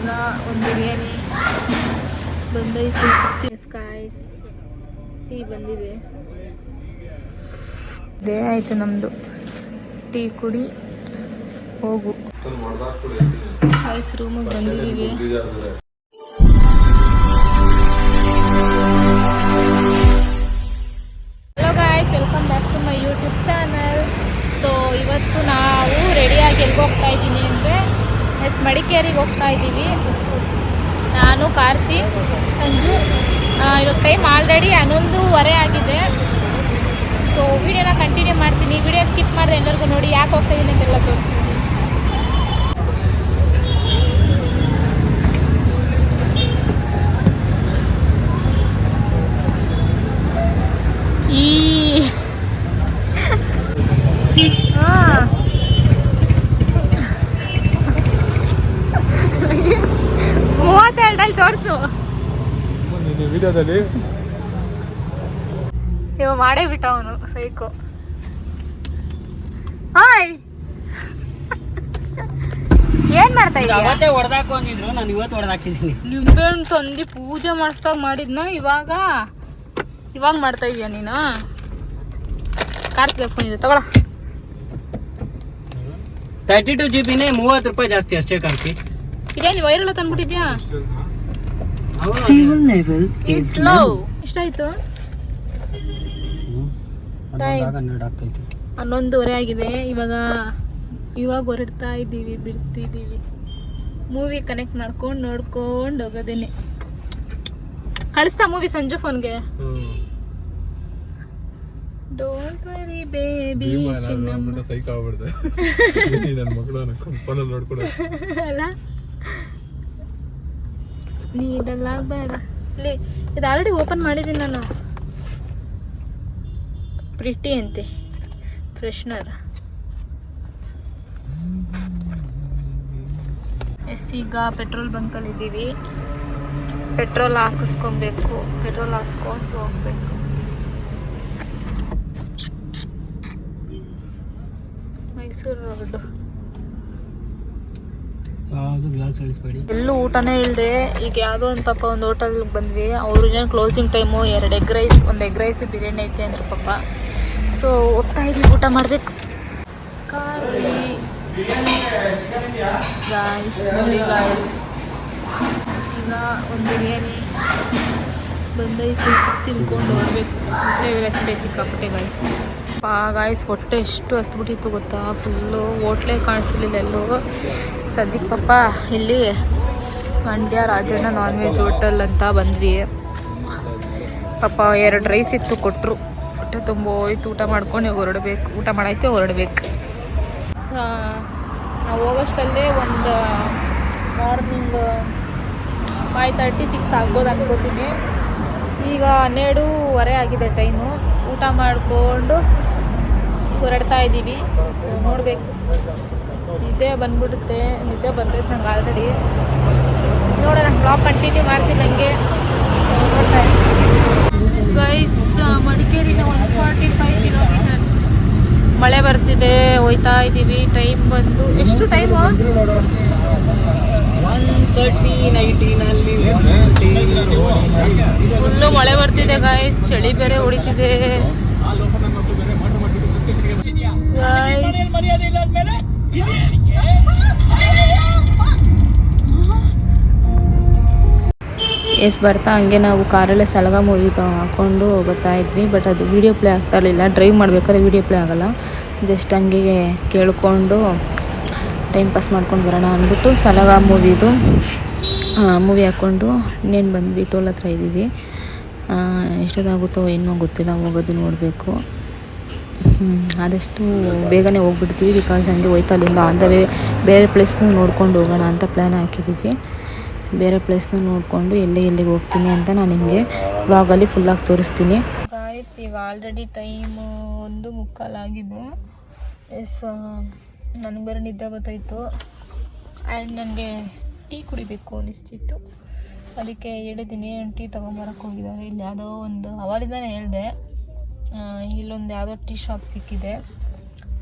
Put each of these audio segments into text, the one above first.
ಈಗ ಒಂದು ಬಿರಿಯಾನಿ ಬಂದೈತೆ. ಸ್ಕೈಸ್ ಟೀ ಬಂದಿದೆ. ಇದೇ ಆಯಿತು ನಮ್ಮದು ಟೀ ಕುಡಿ ಹೋಗು. ಗೈಸ್ ರೂಮಿಗೆ ಬಂದಿದ್ದೀವಿ. Hello guys, welcome back to my YouTube channel. So ಇವತ್ತು ನಾವು ರೆಡಿಯಾಗಿ ಎಲ್ಲಿಗೆ ಹೋಗ್ತಾ ಇದ್ದೀನಿ ಅಂದರೆ ಮಡಿಕೇರಿಗೆ ಹೋಗ್ತಾ ಇದ್ದೀವಿ. ನಾನು, ಕಾರ್ತಿಕ್, ಸಂಜು. ಇವತ್ತು ಟೈಮ್ ಆಲ್ರೆಡಿ 11:15 ಆಗಿದೆ. ಸೊ ವಿಡಿಯೋನ ಕಂಟಿನ್ಯೂ ಮಾಡ್ತೀನಿ. ವಿಡಿಯೋ ಸ್ಕಿಪ್ ಮಾಡಿದೆ ಎಲ್ಲರಿಗೂ ನೋಡಿ ಯಾಕೆ ಹೋಗ್ತಾ ಇದ್ದೀನಿ ಅಂತೆಲ್ಲ ತೋರಿಸ್ತೀನಿ. ತೋರಿಸು ವಿಡಿಯೋದಲ್ಲಿ. ಇವ ಮಾಡೇ ಬಿಟ್ಟ ಅವನು ಸೈಕೋ. ಹಾಯ್, ಏನ್ ಮಾಡ್ತಾ ಇದ್ದೀಯ? ಅವತ್ತೇ ಹೊಡೆದಾಕು ಅಂದಿದ್ರು, ನಾನು ಇವತ್ತು ಹೊಡೆದಾಕಿದ್ದೀನಿ. ನಿಂಬೆ ಹಣ್ಣು ತಂದು ಪೂಜೆ ಮಾಡಿಸ್ದಾಗ ಮಾಡಿದ್ನ, ಇವಾಗ ಮಾಡ್ತಾ ಇದೀಯ ನೀನು? ಕಾರ್ತಿಕ್ ಬಂದಿದೆ ತಗೊಳ. 32 GB 30 ರೂಪಾಯಿ ಜಾಸ್ತಿ ಅಷ್ಟೇ ಕಾರ್ತಿ. ಇದೇನು ವೈರಲ್ ತಂದ್ಬಿಟ್ಟಿದ್ಯಾ? ಎಷ್ಟಾಯ್ತು? 11:30 ಆಗಿದೆ. ಇವಾಗ ಹೊರಡ್ತಾ ಇದ್ದೀವಿ, ಬಿಡ್ತಿದ್ದೀವಿ. ಮೂವಿ ಕನೆಕ್ಟ್ ಮಾಡ್ಕೊಂಡು ನೋಡ್ಕೊಂಡು ಹೋಗೋದೇನೆ. ಕಳಿಸ್ತಾ ಮೂವಿ ಸಂಜು ಫೋನ್ಗೆ. ಡೋಂಟ್ ವರಿ ಬೇಬಿ ಅಲ್ಲ ನೀಡಲ್ಲ ಬೇಡ. ಇಲ್ಲಿ ಇದು ಆಲ್ರೆಡಿ ಓಪನ್ ಮಾಡಿದ್ದೀನಿ ನಾನು. ಪ್ರಿಟಿ ಅಂತೆ ಫ್ರೆಶ್ನರ್. ಈಗ ಪೆಟ್ರೋಲ್ ಬಂಕಲ್ಲಿ ಇದ್ದೀವಿ. ಪೆಟ್ರೋಲ್ ಹಾಕಿಸ್ಕೊಬೇಕು. ಪೆಟ್ರೋಲ್ ಹಾಕ್ಸ್ಕೊಂಡು ಹೋಗ್ಬೇಕು. ಮೈಸೂರು ರೋಡ್. ಎಲ್ಲೂ ಊಟನೇ ಇಲ್ಲದೆ ಈಗ ಯಾವುದೋ ಒಂದು ಪಾಪ ಒಂದು ಹೋಟೆಲ್ಗೆ ಬಂದ್ವಿ. ಅವರು ಏನು closing time 2 egg rice, 1 egg rice biryani ಐತೆ ಅಂದ್ರೆ ಪಾಪ. ಸೊ ಹೋಗ್ತಾ ಇದ್ವಿ ಊಟ ಮಾಡಬೇಕು. ಈಗ ಒಂದು ಬಿರಿಯಾನಿ ಬಂದೈತೆ, ತಿನ್ಕೊಂಡು ಹೊರಡ್ಬೇಕು. ಹೊಟ್ಟೆ ಸಿಕ್ಕಾಪಟ್ಟೆ ಗಾಯ್ಸ್. ಹೊಟ್ಟೆ ಎಷ್ಟು ಹಸ್ಬಿಟ್ಟಿತ್ತು ಗೊತ್ತಾ? ಫುಲ್ಲು ಹೋಟ್ಲೇ ಕಾಣಿಸ್ಲಿಲ್ಲ ಎಲ್ಲೂ. ಸದ್ಯಕ್ಕೆ ಪಾಪ ಇಲ್ಲಿ Mandya Rajanna non veg hotel ಅಂತ ಬಂದ್ವಿ. ಪಾಪ 2 ರೈಸ್ ಇತ್ತು, ಕೊಟ್ಟರು. ಹೊಟ್ಟೆ ತುಂಬ ಹೋಯ್ತು. ಊಟ ಮಾಡ್ಕೊಂಡು ಹೊರಡ್ಬೇಕು. ಊಟ ಮಾಡೈತೆ ಹೊರಡ್ಬೇಕು. ನಾವು ಹೋಗೋಷ್ಟಲ್ಲೇ ಒಂದು ಮಾರ್ನಿಂಗ್ 5:36 ಆಗ್ಬೋದು ಅನ್ಕೋತೀನಿ. ಈಗ 12:15 ಆಗಿದೆ ಟೈಮು. ಊಟ ಮಾಡಿಕೊಂಡು ಹೊರಡ್ತಾ ಇದ್ದೀವಿ. ಸೊ ನೋಡಬೇಕು. ನಿದ್ದೆ ಬಂದ್ಬಿಡುತ್ತೆ. ನಿದ್ದೆ ಬಂದೈತೆ ನಂಗೆ ಆಲ್ರೆಡಿ. ನೋಡೋಣ, ಬ್ಲಾಗ್ ಕಂಟಿನ್ಯೂ ಮಾಡ್ತೀನಿ ನನಗೆ. ಗೈಸ್, ಮಡಿಕೇರಿನ 145 ಕಿಲೋಮೀಟರ್ಸ್. ಮಳೆ ಬರ್ತಿದೆ, ಹೋಯ್ತಾ ಇದ್ದೀವಿ. ಟೈಮ್ ಬಂದು ಎಷ್ಟು ಟೈಮು? 1:19 ಫುಲ್ಲು ಮಳೆ ಬರ್ತಿದೆ ಗಾಯ್ಸ್. ಚಳಿ ಬೇರೆ ಹೊಡಿತಿದೆ ಬರ್ತಾ ಹಂಗೆ ನಾವು ಕಾರಲ್ಲೇ ಸಲಗ ಮೂವಿ ಹಾಕ್ಕೊಂಡು ಬರ್ತಾ ಇದ್ವಿ. ಬಟ್ ಅದು ವೀಡಿಯೋ ಪ್ಲೇ ಆಗ್ತಾ ಇರಲಿಲ್ಲ. ಡ್ರೈವ್ ಮಾಡ್ಬೇಕಾದ್ರೆ ವೀಡಿಯೋ ಪ್ಲೇ ಆಗೋಲ್ಲ. ಜಸ್ಟ್ ಹಂಗೆ ಕೇಳಿಕೊಂಡು ಟೈಮ್ ಪಾಸ್ ಮಾಡ್ಕೊಂಡು ಬರೋಣ ಅಂದ್ಬಿಟ್ಟು ಸಲಗ ಮೂವಿ ಹಾಕ್ಕೊಂಡು ಇನ್ನೇನು ಬಂದ್ವಿ. ಟೋಲ್ ಹತ್ರ ಇದ್ದೀವಿ. ಎಷ್ಟೊತ್ತಾಗುತ್ತೋ ಏನೋ ಗೊತ್ತಿಲ್ಲ. ಹೋಗೋದು ನೋಡಬೇಕು. ಆದಷ್ಟು ಬೇಗನೆ ಹೋಗ್ಬಿಡ್ತೀವಿ. ಬಿಕಾಸ್ ಹಂಗೆ ಹೋಯ್ತಾ ಅಲ್ಲಿಂದ ಆನ್ ದ ವೇ ಬೇರೆ ಪ್ಲೇಸ್ನೂ ನೋಡ್ಕೊಂಡು ಹೋಗೋಣ ಅಂತ ಪ್ಲ್ಯಾನ್ ಹಾಕಿದ್ದೀವಿ. ಬೇರೆ ಪ್ಲೇಸ್ನ ನೋಡಿಕೊಂಡು ಎಲ್ಲಿಗೆ ಹೋಗ್ತೀನಿ ಅಂತ ನಾನು ನಿಮಗೆ ಬ್ಲಾಗಲ್ಲಿ ಫುಲ್ಲಾಗಿ ತೋರಿಸ್ತೀನಿ. ಗಾಯ್ಸ್, ಈಗ ಆಲ್ರೆಡಿ ಟೈಮು 1:15 ಆಗಿದೆ. ನನಗೆ ಬೇರೆ ನಿದ್ದೆ ಗೊತ್ತಾಯಿತು. ಆ್ಯಂಡ್ ನನಗೆ ಟೀ ಕುಡಿಬೇಕು ಅನಿಸ್ತಿತ್ತು. ಅದಕ್ಕೆ ಹೇಳಿದ್ದೀನಿ. ಟೀ ತೊಗೊಂಬರಕ್ಕೆ ಹೋಗಿದ್ದಾರೆ. ಇಲ್ಲಿ ಯಾವುದೋ ಒಂದು ಅವಾಲಿಂದನೇ ಹೇಳಿದೆ. ಇಲ್ಲೊಂದು ಯಾವುದೋ ಟೀ ಶಾಪ್ ಸಿಕ್ಕಿದೆ.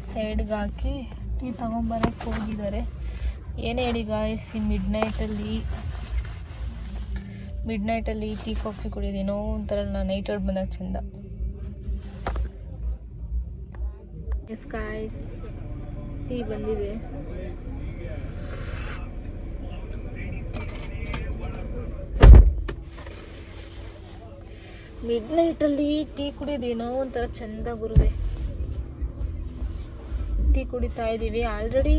ಸೈಡ್ಗೆ ಹಾಕಿ ಟೀ ತೊಗೊಂಬರಕ್ಕೆ ಹೋಗಿದ್ದಾರೆ. ಏನೇ ಹೇಳಿ ಗಾಯ್ಸ್, ಈ ಮಿಡ್ ನೈಟಲ್ಲಿ ಟೀ ಕಾಫಿ ಕುಡಿಯೋದೇನೋ ಒಂಥರ ನೈಟ್ ಔಟ್ ಬಂದಾಗ ಚೆಂದ. ಎಸ್ ಗಾಯ್ಸ್, ಟೀ ಬಂದಿದೆ. ಮಿಡ್ ನೈಟಲ್ಲಿ ಟೀ ಕುಡಿಯೋದೇನೋ ಒಂಥರ ಚೆಂದ ಗುರುವೆ. ಟೀ ಕುಡಿತಾ ಇದ್ದೀವಿ. ಆಲ್ರೆಡಿ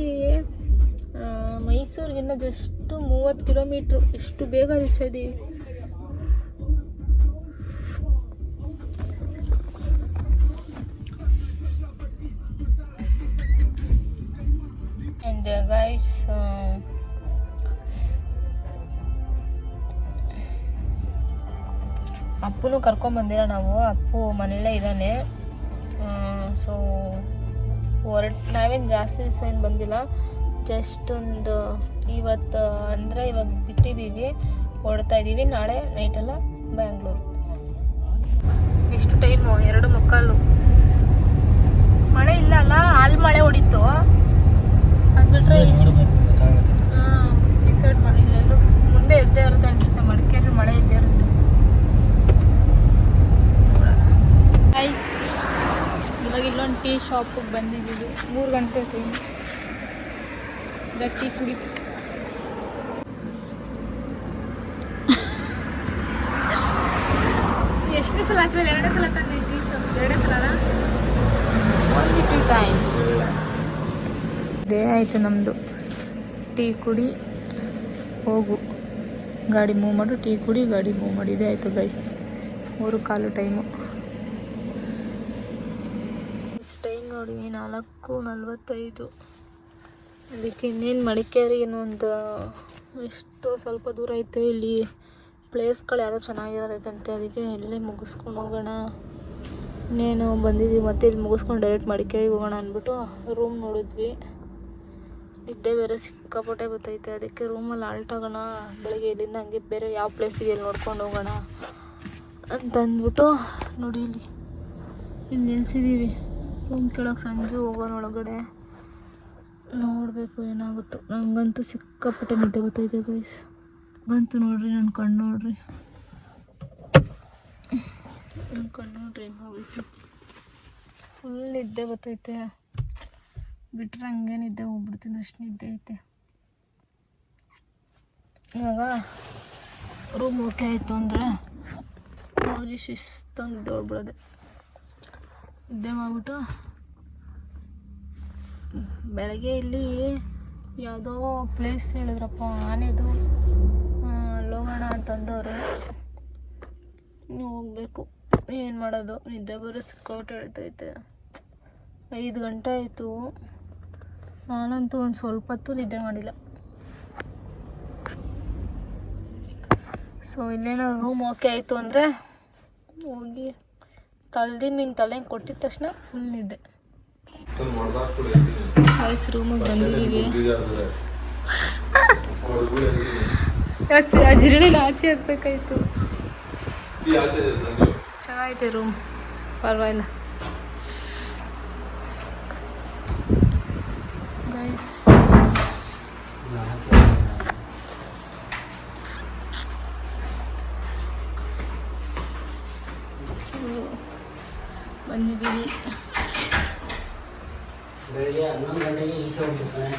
ಮೈಸೂರಿಗಿನ್ನ ಜಸ್ಟ್ 30 ಕಿಲೋಮೀಟ್ರು. ಎಷ್ಟು ಬೇಗ ರೀಚ್ ಇದ್ದೀವಿ. ಆ್ಯಂಡ್ ಗೈಸ್, ಅಪ್ಪನೂ ಕರ್ಕೊಂಬಂದಿಲ್ಲ ನಾವು. ಅಪ್ಪು ಮನೆಯಲ್ಲೇ ಇದ್ದಾನೆ. ಸೊ ನಾವೇನು ಜಾಸ್ತಿ ದಿವಸ ಏನು ಬಂದಿಲ್ಲ. ಜಸ್ಟ್ ಒಂದು ಇವತ್ತು ಅಂದರೆ ಇವಾಗ ಬಿಟ್ಟಿದ್ದೀವಿ, ಹೊರಡ್ತಾ ಇದ್ದೀವಿ. ನಾಳೆ ನೈಟೆಲ್ಲ ಬ್ಯಾಂಗ್ಳೂರು. ಎಷ್ಟು ಟೈಮು? 2:15. ಮಳೆ ಇಲ್ಲ ಅಲ್ಲ, ಅಲ್ಲಿ ಮಳೆ ಹೊಡಿತು. ಅದ್ಬಿಟ್ರೆ ಈ ಸೈಡ್ ಮಳೆ ಇಲ್ಲ. ಎಲ್ಲೂ ಮುಂದೆ ಇದ್ದೇ ಇರುತ್ತೆ ಅನ್ಸುತ್ತೆ. ಮಡಿಕೇರಿ ಮಳೆ ಇದ್ದೇ ಇರುತ್ತೆ. ಗೈಸ್, ಇವಾಗ ಇಲ್ಲೊಂದು ಟೀ ಶಾಪಿಗೆ ಬಂದಿದ್ದೀವಿ. 3 ಗಂಟೆ ಟೈಮ್. ಇಲ್ಲ ಟೀ ಕುಡಿ. ಎಷ್ಟನೇ ಸಲ ಆಗ್ತದೆ? 2 ಸಲ ತಂದೆ ಟೀ ಶಾಪ್. 2 ಸಲ 2 ಟೈಮ್ಸ್. ಇದೇ ಆಯಿತು ನಮ್ಮದು. ಟೀ ಕುಡಿ ಹೋಗು, ಗಾಡಿ ಮೂವ್ ಮಾಡು, ಟೀ ಕುಡಿ ಗಾಡಿ ಮೂವ್ ಮಾಡಿ. ಇದೇ ಆಯಿತು ಗೈಸ್. 3:15 ಟೈಮು. ಟೈಮ್ ನೋಡಿ 4:45. ಅದಕ್ಕೆ ಇನ್ನೇನು ಮಡಿಕೇರಿ ಒಂದು ಎಷ್ಟೋ ಸ್ವಲ್ಪ ದೂರ ಐತೆ. ಇಲ್ಲಿ ಪ್ಲೇಸ್ಗಳು ಯಾವುದೋ ಚೆನ್ನಾಗಿರೋದೈತಂತೆ. ಅದಕ್ಕೆ ಇಲ್ಲೇ ಮುಗಿಸ್ಕೊಂಡು ಹೋಗೋಣ. ಇನ್ನೇನು ಬಂದಿದ್ದೀವಿ, ಮತ್ತೆ ಇಲ್ಲಿ ಮುಗಿಸ್ಕೊಂಡು ಡೈರೆಕ್ಟ್ ಮಡಿಕೇರಿಗೆ ಹೋಗೋಣ ಅಂದ್ಬಿಟ್ಟು ರೂಮ್ ನೋಡಿದ್ವಿ. ನಿದ್ದೆ ಬೇರೆ ಸಿಕ್ಕಾಪಟ್ಟೆ ಬರ್ತೈತೆ. ಅದಕ್ಕೆ ರೂಮಲ್ಲಿ ಆಲ್ಟ್ ಆಗೋಣ. ಬೆಳಗ್ಗೆ ಇಲ್ಲಿಂದ ಹಂಗೆ ಬೇರೆ ಯಾವ ಪ್ಲೇಸಿಗೆ ಇಲ್ಲಿ ನೋಡ್ಕೊಂಡು ಹೋಗೋಣ ಅಂತ ಅಂದ್ಬಿಟ್ಟು ನೋಡಿ ಇಲ್ಲಿ ನಿಲ್ಸಿದ್ದೀವಿ. ರೂಮ್ ಕೆಳಗೆ ಸಂಜೆ ಹೋಗೋಣ ಒಳಗಡೆ. ನೋಡಬೇಕು ಏನಾಗುತ್ತೋ. ನನಗಂತೂ ಸಿಕ್ಕಾಪಟ್ಟೆ ನಿದ್ದೆ ಬರ್ತೈತೆ ಗೈಸ್. ಬಂತು ನೋಡ್ರಿ ನನ್ನ ಕಣ್ಣು ನೋಡ್ರಿ. ಹೆಂಗೆ ಹೋಗಿತ್ತು. ಫುಲ್ ನಿದ್ದೆ ಬರ್ತೈತೆ. ಬಿಟ್ಟರೆ ಹಂಗೆ ನಿದ್ದೆ ಹೋಗ್ಬಿಡ್ತೀನಿ. ಅಷ್ಟು ನಿದ್ದೆ ಐತೆ. ಇವಾಗ ರೂಮ್ ಓಕೆ ಆಯಿತು ಅಂದರೆ ಹೋಗಿ ಶಿಸ್ತಂಗೆ ನಿದ್ದೆ ಹೋಗ್ಬಿಡೋದೆ. ನಿದ್ದೆ ಮಾಡಿಬಿಟ್ಟು ಬೆಳಗ್ಗೆ ಇಲ್ಲಿ ಯಾವುದೋ ಪ್ಲೇಸ್ ಹೇಳಿದ್ರಪ್ಪ, ಆನೆದು, ಅಲ್ಲೋಗೋಣ ಅಂತಂದವ್ರೆ. ಹೋಗ್ಬೇಕು. ಏನು ಮಾಡೋದು, ನಿದ್ದೆ ಬರೋ ಸಿಕ್ಕಾಪಟ್ಟೆ ಹೇಳ್ತೈತೆ. 5 ಗಂಟೆ ಆಯಿತು. ನಾನಂತೂ ಒಂದು ಸ್ವಲ್ಪ ಹೊತ್ತು ನಿದ್ದೆ ಮಾಡಿಲ್ಲ. ಸೊ ಇಲ್ಲೇನೋ ರೂಮ್ ಓಕೆ ಆಯಿತು ಅಂದರೆ ಹೋಗಿ ಮೀನು ತಲೆ ಕೊಟ್ಟಿದ ತಕ್ಷಣ ಫುಲ್ ನಿದ್ದೆ. ಐಸ್ ರೂಮಿಗೆ ಬಂದಿದ್ದೀವಿ. ಜಿರಳಿನ ಆಚೆ ಹಾಕ್ಬೇಕಾಯ್ತು. ಚೆನ್ನಾಗೈತೆ ರೂಮ್, ಪರವಾಗಿಲ್ಲ ಗೈಸ್. ಬಂದಿದ್ದೀವಿ. ಬೆಳಿಗ್ಗೆ 11 ಗಂಟೆಗೆ ಈಚೆ ಹೋಗ್ಬಿಡ್ತಾನೆ.